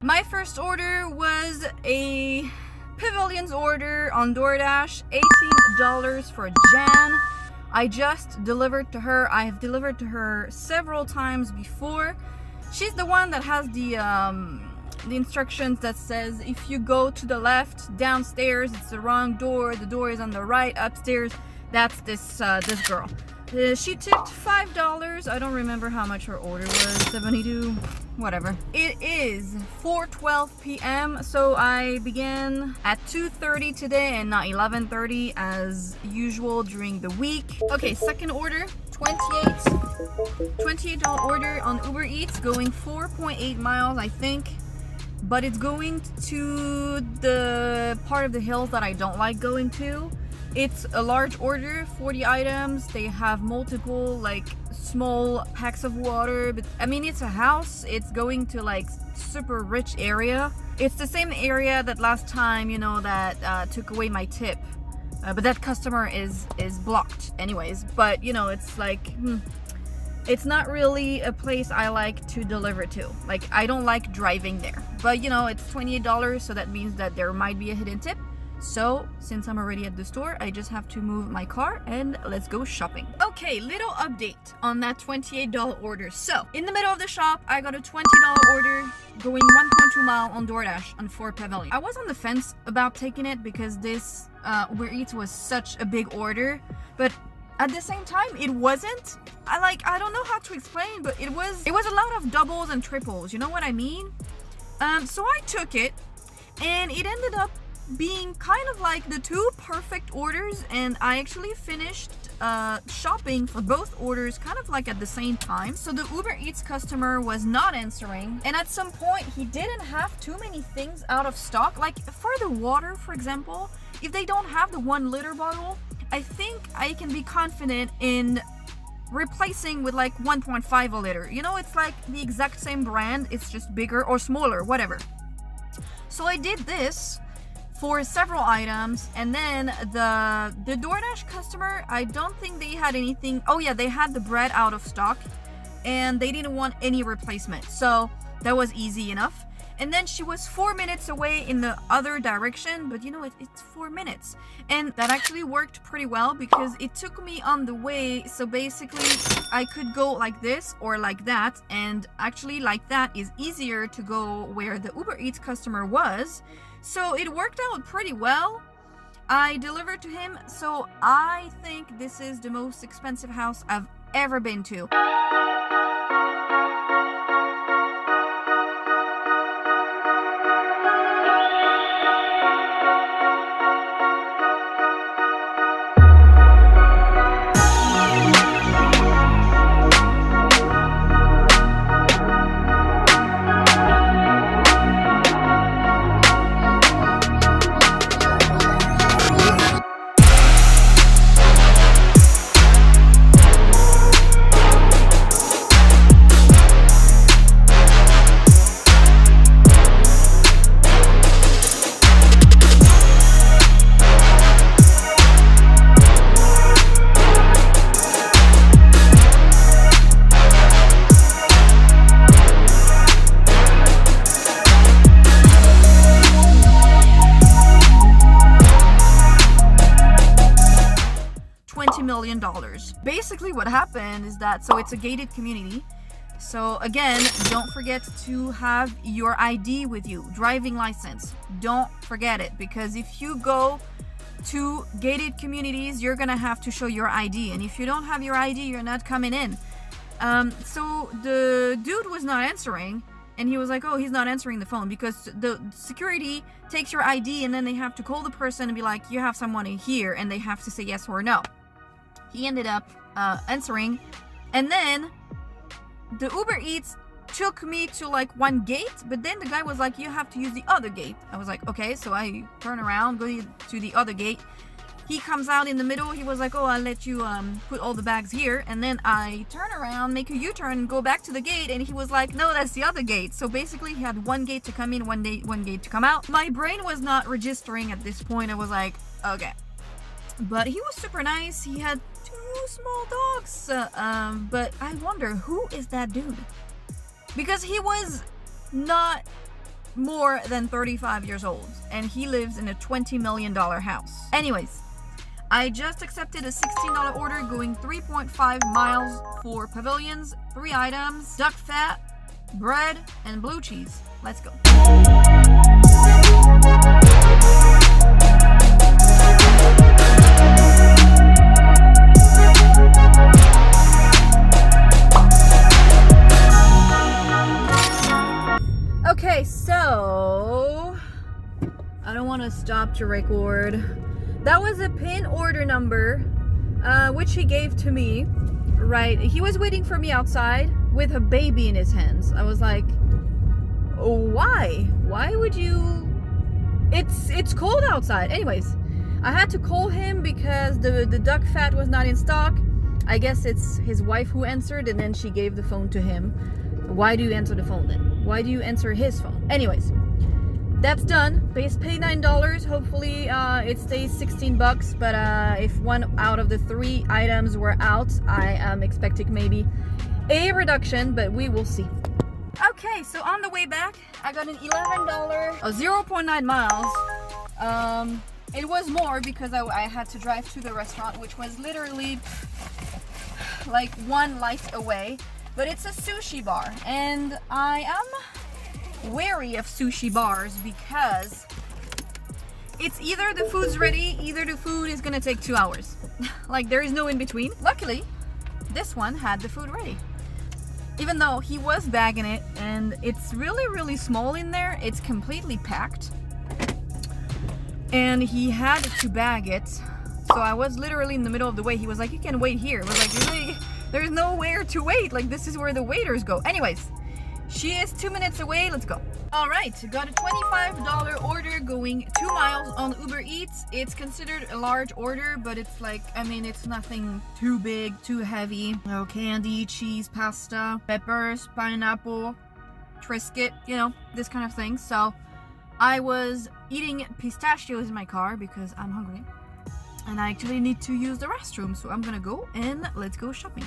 My first order was a Pavilions order on Doordash, $18 for Jan. I just delivered to her. I have delivered to her several times before. She's the one that has the instructions that says if you go to the left downstairs, it's the wrong door. The door is on the right upstairs. That's this girl. She tipped $5. I don't remember how much her order was. 72, whatever. It is 4:12 p.m. So I began at 2:30 today and not 11:30 as usual during the week. Okay, second order, $28 order on UberEATS, going 4.8 miles, I think. But it's going to the part of the hills that I don't like going to. It's a large order, 40 items. They have multiple like small packs of water, but I mean it's a house. It's going to like super rich area. It's the same area that last time, you know, that took away my tip. But that customer is blocked anyways. But you know, it's like it's not really a place I like to deliver to. Like I don't like driving there. But you know, it's $28, so that means that there might be a hidden tip. So, since I'm already at the store, I just have to move my car and let's go shopping. Okay, little update on that $28 order. So, in the middle of the shop, I got a $20 order going 1.2 mile on Doordash on 4 Pavilion. I was on the fence about taking it because this UberEATS was such a big order, but at the same time, it wasn't. I don't know how to explain, but it was a lot of doubles and triples, you know what I mean? So I took it and it ended up being kind of like the two perfect orders, and I actually finished shopping for both orders kind of like at the same time. So the UberEATS customer was not answering, and at some point he didn't have too many things out of stock. Like for the water, for example, if they don't have the 1 liter bottle, I think I can be confident in replacing with like 1.5 a liter. You know, it's like the exact same brand, it's just bigger or smaller, whatever. So I did this for several items, and then the Doordash customer, I don't think they had anything. Oh yeah, they had the bread out of stock and they didn't want any replacement, so that was easy enough. And then she was 4 minutes away in the other direction, but you know, it's 4 minutes, and that actually worked pretty well because it took me on the way. So basically I could go like this or like that, and actually like that is easier to go where the UberEATS customer was. So it worked out pretty well. I delivered to him, so I think this is the most expensive house I've ever been to. $20 million. Basically what happened is that, so it's a gated community. So again, don't forget to have your ID with you, driving license. Don't forget it, because if you go to gated communities, you're gonna have to show your ID, and if you don't have your ID, you're not coming in. So the dude was not answering, and he was like, oh, he's not answering the phone, because the security takes your ID and then they have to call the person and be like, you have someone in here, and they have to say yes or no. He ended up answering, and then the UberEATS took me to like one gate, but then the guy was like, you have to use the other gate. I was like, okay, so I turn around, go to the other gate. He comes out in the middle. He was like, oh, I'll let you put all the bags here. And then I turn around, make a U-turn, and go back to the gate, and he was like, no, that's the other gate. So basically he had one gate to come in, one gate to come out. My brain was not registering at this point. I was like, okay. But he was super nice. He had 2 small dogs. But I wonder, who is that dude? Because he was not more than 35 years old, and he lives in a $20 million house. Anyways, I just accepted a $16 order going 3.5 miles for pavilions, 3 items, duck fat, bread, and blue cheese. Let's go. Okay, so I don't want to stop to record. That was a pin order number, which he gave to me, right? He was waiting for me outside with a baby in his hands. I was like, why? Why would you? It's cold outside. Anyways, I had to call him because the duck fat was not in stock. I guess it's his wife who answered, and then she gave the phone to him. Why do you answer the phone then? Why do you answer his phone? Anyways, that's done. Pay $9. Hopefully it stays 16 bucks, but if one out of the 3 items were out, I am expecting maybe a reduction, but we will see. Okay, so on the way back, I got an $11, 0.9 miles. It was more because I had to drive to the restaurant, which was literally like 1 light away. But it's a sushi bar, and I am wary of sushi bars because it's either the food's ready, either the food is gonna take 2 hours. Like, there is no in between. Luckily, this one had the food ready. Even though he was bagging it, and it's really, really small in there, it's completely packed. And he had to bag it. So I was literally in the middle of the way. He was like, you can wait here. I was like, really? There's nowhere to wait. Like, this is where the waiters go. Anyways, she is 2 minutes away. Let's go. All right, got a $25 order going 2 miles on UberEATS. It's considered a large order, but it's like, I mean, it's nothing too big, too heavy. No candy, cheese, pasta, peppers, pineapple, Triscuit, you know, this kind of thing. So I was eating pistachios in my car because I'm hungry. And I actually need to use the restroom, so I'm gonna go and let's go shopping.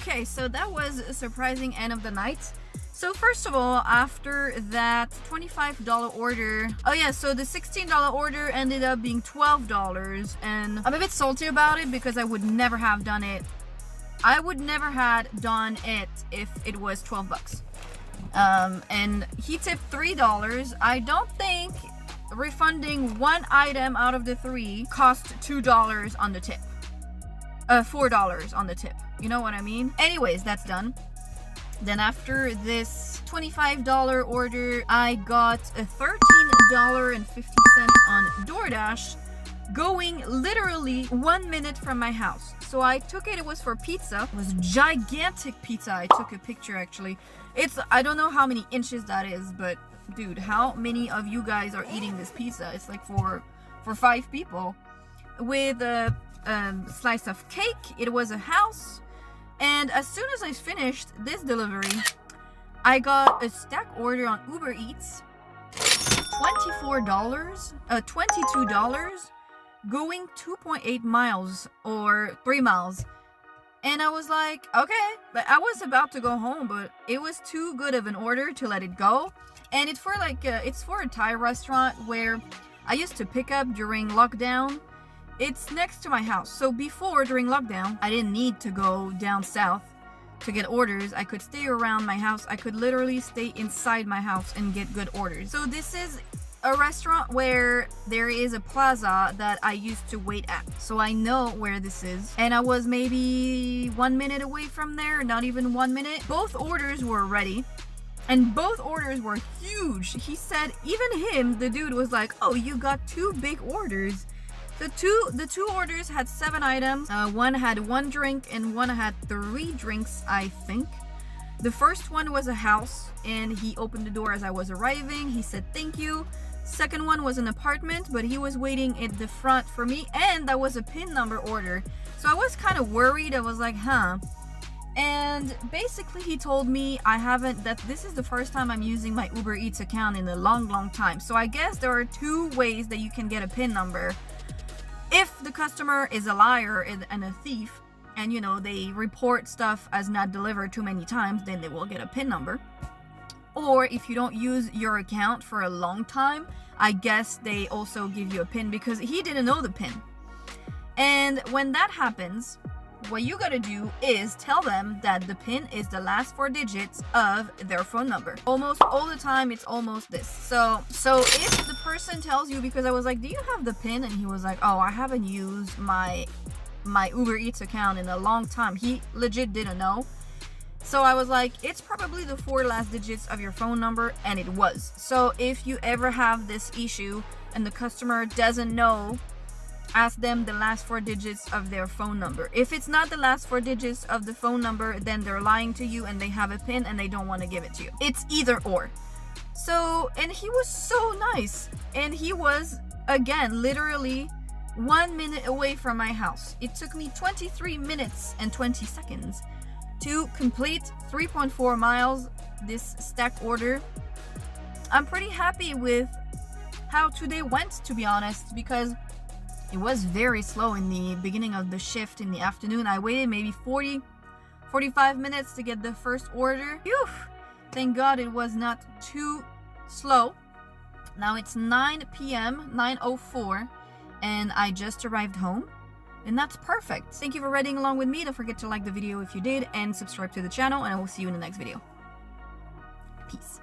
Okay, so that was a surprising end of the night. So first of all, after that $25 order, oh yeah, so the $16 order ended up being $12, and I'm a bit salty about it because I would never have done it. I would never had done it if it was 12 bucks. And he tipped $3. I don't think refunding 1 item out of the 3 cost $2 on the tip. $4 on the tip. You know what I mean? Anyways, that's done. Then after this $25 order, I got a $13.50 on Doordash, going literally 1 minute from my house. So I took it, it was for pizza. It was gigantic pizza. I took a picture actually. I don't know how many inches that is, but dude, how many of you guys are eating this pizza? It's like for 5 people. With a slice of cake. It was a house. And as soon as I finished this delivery, I got a stack order on UberEATS, $22, going 2.8 miles or 3 miles. And I was like, okay, but I was about to go home, but it was too good of an order to let it go. And it's for it's for a Thai restaurant where I used to pick up during lockdown. It's next to my house. So before, during lockdown, I didn't need to go down south to get orders. I could stay around my house. I could literally stay inside my house and get good orders. So this is a restaurant where there is a plaza that I used to wait at. So I know where this is. And I was maybe 1 minute away from there, not even 1 minute. Both orders were ready. And both orders were huge. He said, even him, the dude was like, oh, you got 2 big orders. The two orders had 7 items. One had 1 drink and one had 3 drinks, I think. The first one was a house, and he opened the door as I was arriving. He said thank you. Second one was an apartment, but he was waiting at the front for me, and that was a PIN number order. So I was kind of worried. I was like, huh, And basically he told me that this is the first time I'm using my UberEATS account in a long time. So I guess there are two ways that you can get a PIN number. If the customer is a liar and a thief, and you know, they report stuff as not delivered too many times, then they will get a PIN number. Or if you don't use your account for a long time, I guess they also give you a PIN, because he didn't know the PIN. And when that happens, what you gotta do is tell them that the PIN is the last 4 digits of their phone number. Almost all the time, it's almost this. So if the person tells you, because I was like, do you have the PIN? And he was like, oh, I haven't used my UberEATS account in a long time. He legit didn't know. So I was like, it's probably the 4 last digits of your phone number, and it was. So if you ever have this issue and the customer doesn't know, ask them the last 4 digits of their phone number. If it's not the last 4 digits of the phone number, then they're lying to you and they have a PIN and they don't want to give it to you. It's either or. So, and he was so nice. And he was, again, literally 1 minute away from my house. It took me 23 minutes and 20 seconds to complete 3.4 miles, this stack order. I'm pretty happy with how today went, to be honest, because it was very slow in the beginning of the shift in the afternoon. I waited maybe 45 minutes to get the first order. Phew! Thank God it was not too slow. Now it's 9 p.m., 9:04, and I just arrived home. And that's perfect. Thank you for riding along with me. Don't forget to like the video if you did, and subscribe to the channel, and I will see you in the next video. Peace.